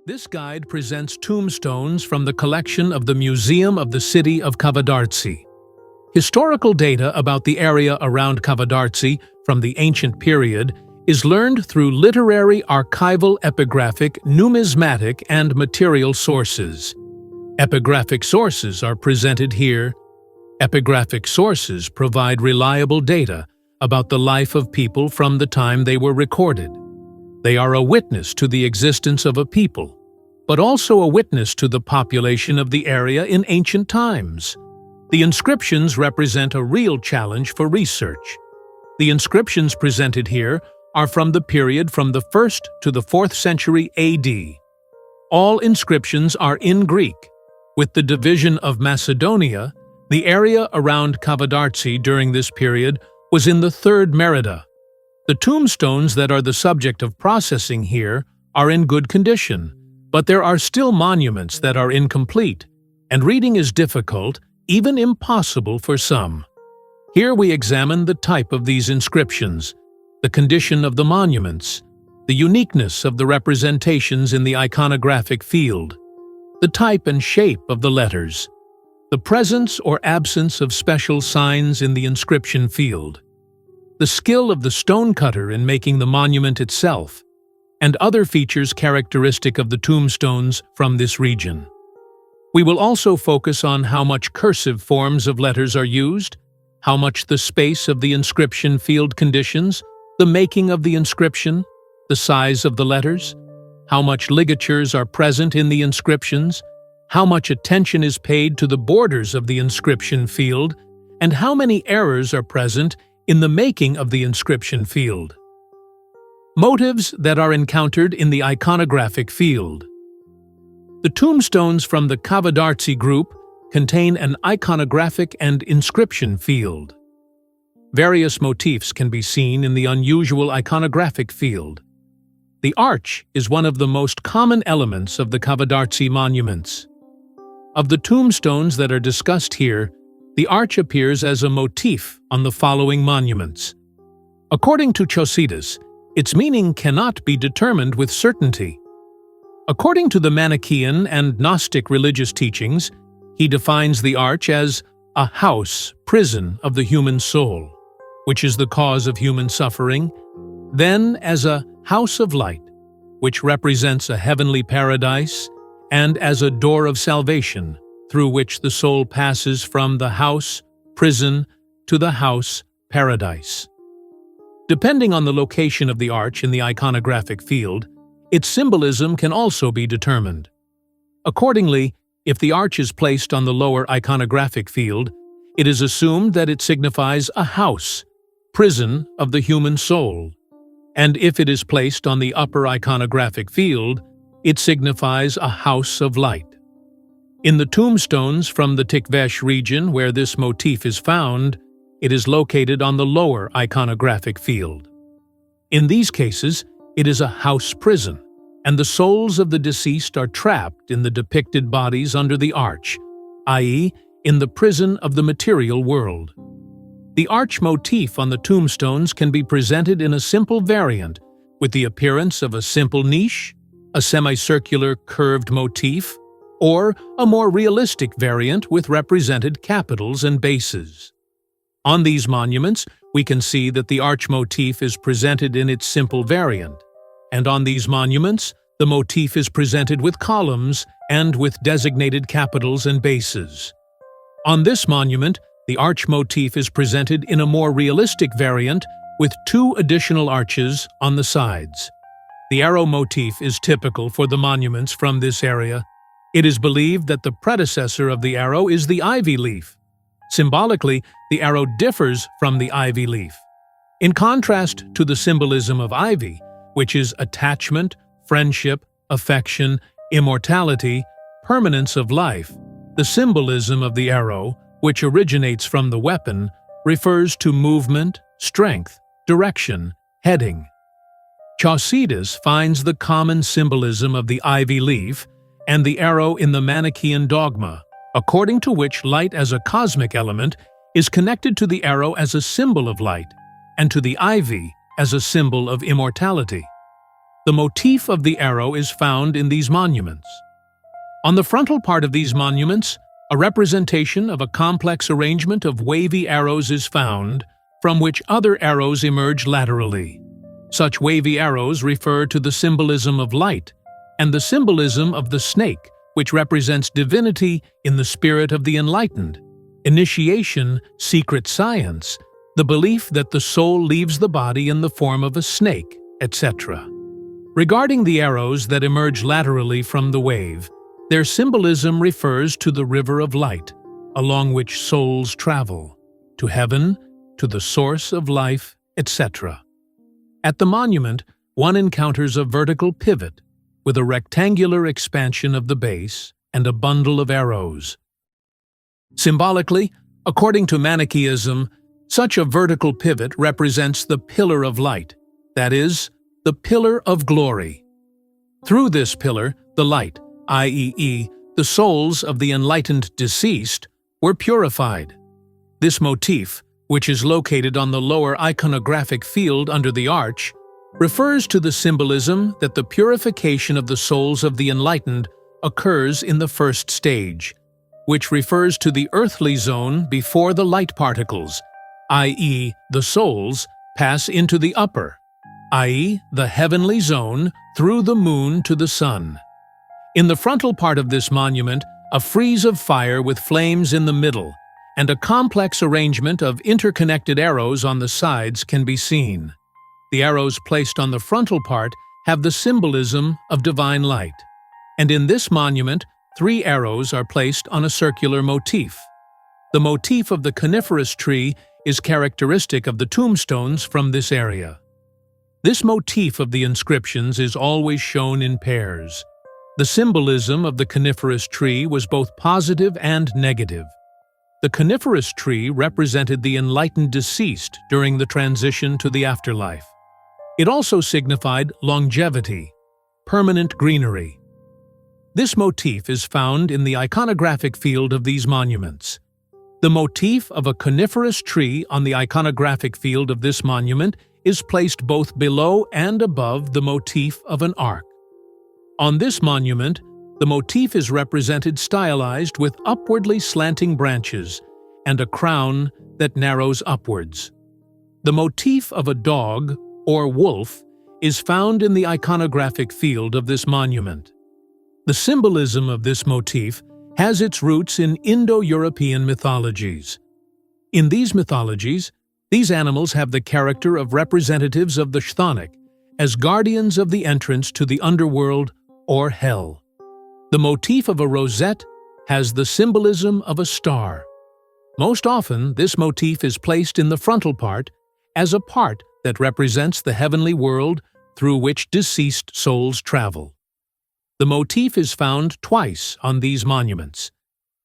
This guide presents tombstones from the collection of the Museum of the City of Kavadartsi. Historical data about the area around Kavadartsi from the ancient period is learned through literary, archival, epigraphic, numismatic, and material sources. Epigraphic sources are presented here. Epigraphic sources provide reliable data about the life of people from the time they were recorded. They are a witness to the existence of a people, but also a witness to the population of the area in ancient times. The inscriptions represent a real challenge for research. The inscriptions presented here are from the period from the 1st to the 4th century AD. All inscriptions are in Greek. With the division of Macedonia, the area around Kavadartsi during this period was in the 3rd Merida. The tombstones that are the subject of processing here are in good condition, but there are still monuments that are incomplete, and reading is difficult, even impossible for some. Here we examine the type of these inscriptions, the condition of the monuments, the uniqueness of the representations in the iconographic field, the type and shape of the letters, the presence or absence of special signs in the inscription field, the skill of the stonecutter in making the monument itself, and other features characteristic of the tombstones from this region. We will also focus on how much cursive forms of letters are used, how much the space of the inscription field conditions, the making of the inscription, the size of the letters, how much ligatures are present in the inscriptions, how much attention is paid to the borders of the inscription field, and how many errors are present in the making of the inscription field. Motives that are encountered in the iconographic field. The tombstones from the Kavadartsi group contain an iconographic and inscription field. Various motifs can be seen in the unusual iconographic field. The arch is one of the most common elements of the Kavadartsi monuments. Of the tombstones that are discussed here, the arch appears as a motif on the following monuments. According to Chausidas, its meaning cannot be determined with certainty. According to the Manichaean and Gnostic religious teachings, he defines the arch as a house, prison of the human soul, which is the cause of human suffering, then as a house of light, which represents a heavenly paradise, and as a door of salvation, through which the soul passes from the house, prison, to the house, paradise. Depending on the location of the arch in the iconographic field, its symbolism can also be determined. Accordingly, if the arch is placed on the lower iconographic field, it is assumed that it signifies a house, prison of the human soul, and if it is placed on the upper iconographic field, it signifies a house of light. In the tombstones from the Tikvesh region where this motif is found, it is located on the lower iconographic field. In these cases, it is a house prison, and the souls of the deceased are trapped in the depicted bodies under the arch, i.e., in the prison of the material world. The arch motif on the tombstones can be presented in a simple variant, with the appearance of a simple niche, a semicircular curved motif, or a more realistic variant with represented capitals and bases. On these monuments, we can see that the arch motif is presented in its simple variant, and on these monuments, the motif is presented with columns and with designated capitals and bases. On this monument, the arch motif is presented in a more realistic variant with 2 additional arches on the sides. The arrow motif is typical for the monuments from this area. It is believed that the predecessor of the arrow is the ivy leaf. Symbolically, the arrow differs from the ivy leaf. In contrast to the symbolism of ivy, which is attachment, friendship, affection, immortality, permanence of life, the symbolism of the arrow, which originates from the weapon, refers to movement, strength, direction, heading. Chausidas finds the common symbolism of the ivy leaf and the arrow in the Manichaean dogma, according to which light as a cosmic element is connected to the arrow as a symbol of light, and to the ivy as a symbol of immortality. The motif of the arrow is found in these monuments. On the frontal part of these monuments, a representation of a complex arrangement of wavy arrows is found, from which other arrows emerge laterally. Such wavy arrows refer to the symbolism of light, and the symbolism of the snake, which represents divinity in the spirit of the enlightened, initiation, secret science, the belief that the soul leaves the body in the form of a snake, etc. Regarding the arrows that emerge laterally from the wave, their symbolism refers to the river of light, along which souls travel, to heaven, to the source of life, etc. At the monument, one encounters a vertical pivot, with a rectangular expansion of the base and a bundle of arrows. Symbolically, according to Manichaeism, such a vertical pivot represents the pillar of light, that is, the pillar of glory. Through this pillar, the light, i.e., the souls of the enlightened deceased, were purified. This motif, which is located on the lower iconographic field under the arch, refers to the symbolism that the purification of the souls of the enlightened occurs in the first stage, which refers to the earthly zone before the light particles, i.e., the souls, pass into the upper, i.e., the heavenly zone, through the moon to the sun. In the frontal part of this monument, a frieze of fire with flames in the middle and a complex arrangement of interconnected arrows on the sides can be seen. The arrows placed on the frontal part have the symbolism of divine light, and in this monument, 3 arrows are placed on a circular motif. The motif of the coniferous tree is characteristic of the tombstones from this area. This motif of the inscriptions is always shown in pairs. The symbolism of the coniferous tree was both positive and negative. The coniferous tree represented the enlightened deceased during the transition to the afterlife. It also signified longevity, permanent greenery. This motif is found in the iconographic field of these monuments. The motif of a coniferous tree on the iconographic field of this monument is placed both below and above the motif of an ark. On this monument, the motif is represented stylized with upwardly slanting branches and a crown that narrows upwards. The motif of a dog, or wolf, is found in the iconographic field of this monument. The symbolism of this motif has its roots in Indo-European mythologies. In these mythologies, these animals have the character of representatives of the Chthonic, as guardians of the entrance to the underworld or hell. The motif of a rosette has the symbolism of a star. Most often, this motif is placed in the frontal part as a part that represents the heavenly world through which deceased souls travel. The motif is found twice on these monuments.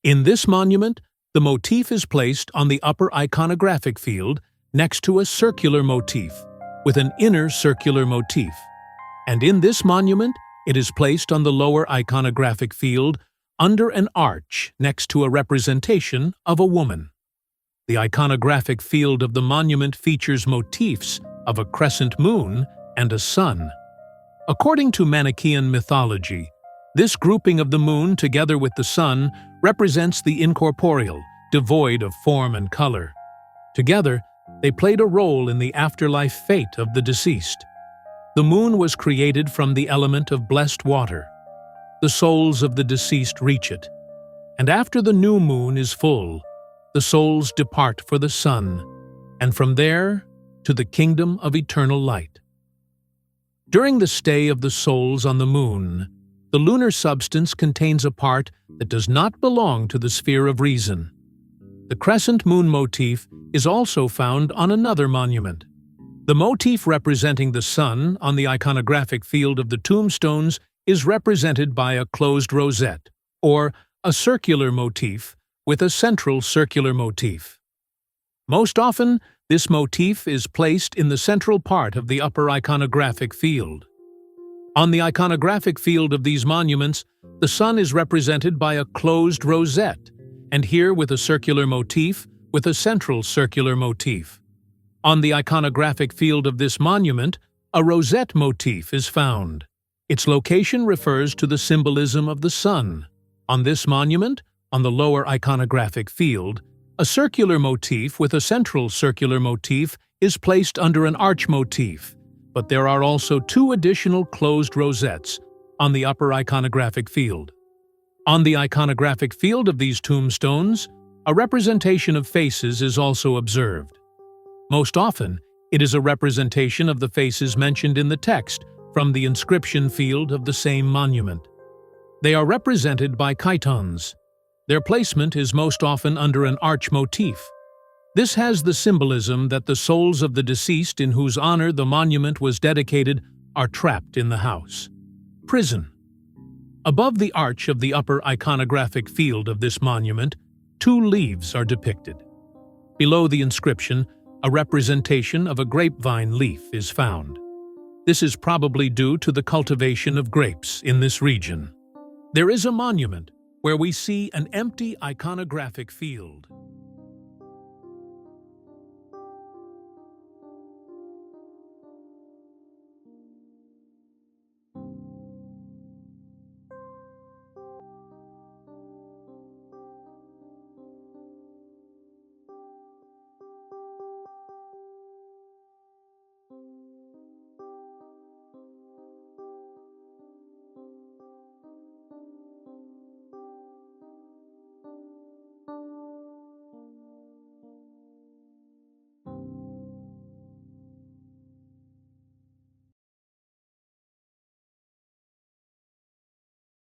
In this monument, the motif is placed on the upper iconographic field next to a circular motif, with an inner circular motif. And in this monument, it is placed on the lower iconographic field under an arch next to a representation of a woman. The iconographic field of the monument features motifs of a crescent moon and a sun. According to Manichaean mythology, this grouping of the moon together with the sun represents the incorporeal, devoid of form and color. Together, they played a role in the afterlife fate of the deceased. The moon was created from the element of blessed water. The souls of the deceased reach it, and after the new moon is full, the souls depart for the sun, and from there to the kingdom of eternal light. During the stay of the souls on the moon, the lunar substance contains a part that does not belong to the sphere of reason. The crescent moon motif is also found on another monument. The motif representing the sun on the iconographic field of the tombstones is represented by a closed rosette, or a circular motif with a central circular motif. Most often, this motif is placed in the central part of the upper iconographic field. On the iconographic field of these monuments, the sun is represented by a closed rosette, and here with a circular motif with a central circular motif. On the iconographic field of this monument, A rosette motif is found. Its location refers to the symbolism of the sun. On this monument, on the lower iconographic field, a circular motif with a central circular motif is placed under an arch motif, but there are also two additional closed rosettes on the upper iconographic field. On the iconographic field of these tombstones, a representation of faces is also observed. Most often, it is a representation of the faces mentioned in the text from the inscription field of the same monument. They are represented by chitons. Their placement is most often under an arch motif. This has the symbolism that the souls of the deceased in whose honor the monument was dedicated are trapped in the house. Prison. Above the arch of the upper iconographic field of this monument, two leaves are depicted. Below the inscription, a representation of a grapevine leaf is found. This is probably due to the cultivation of grapes in this region. There is a monument where we see an empty iconographic field.